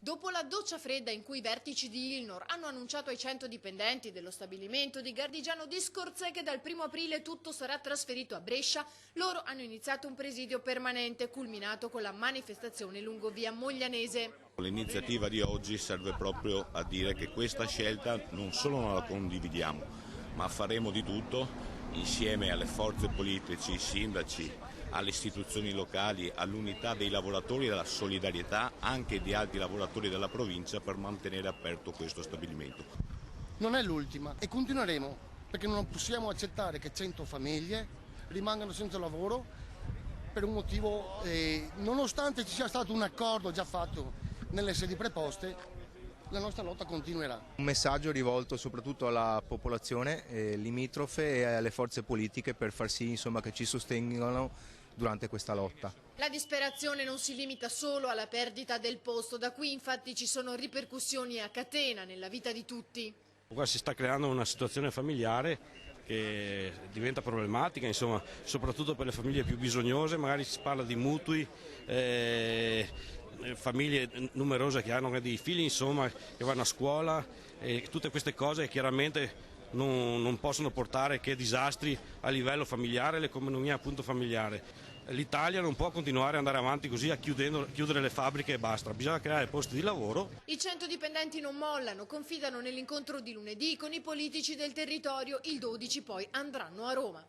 Dopo la doccia fredda in cui i vertici di Ilnor hanno annunciato ai 100 dipendenti dello stabilimento di Gardigiano di Scorzè che dal 1° aprile tutto sarà trasferito a Brescia, loro hanno iniziato un presidio permanente culminato con la manifestazione lungo via Moglianese. L'iniziativa di oggi serve proprio a dire che questa scelta non solo non la condividiamo, ma faremo di tutto insieme alle forze politiche, ai sindaci, alle istituzioni locali, all'unità dei lavoratori e alla solidarietà anche di altri lavoratori della provincia per mantenere aperto questo stabilimento. Non è l'ultima e continueremo perché non possiamo accettare che 100 famiglie rimangano senza lavoro per un motivo, nonostante ci sia stato un accordo già fatto nelle sedi preposte. La nostra lotta continuerà. Un messaggio rivolto soprattutto alla popolazione limitrofe e alle forze politiche per far sì, insomma, che ci sostengano durante questa lotta. La disperazione non si limita solo alla perdita del posto, da qui infatti ci sono ripercussioni a catena nella vita di tutti. Qua si sta creando una situazione familiare che diventa problematica, insomma, soprattutto per le famiglie più bisognose, magari si parla di mutui, famiglie numerose che hanno dei figli, insomma, che vanno a scuola, e tutte queste cose chiaramente non possono portare che disastri a livello familiare, l'economia appunto familiare. L'Italia non può continuare ad andare avanti così a chiudere le fabbriche e basta, bisogna creare posti di lavoro. I 100 dipendenti non mollano, confidano nell'incontro di lunedì con i politici del territorio, il 12 poi andranno a Roma.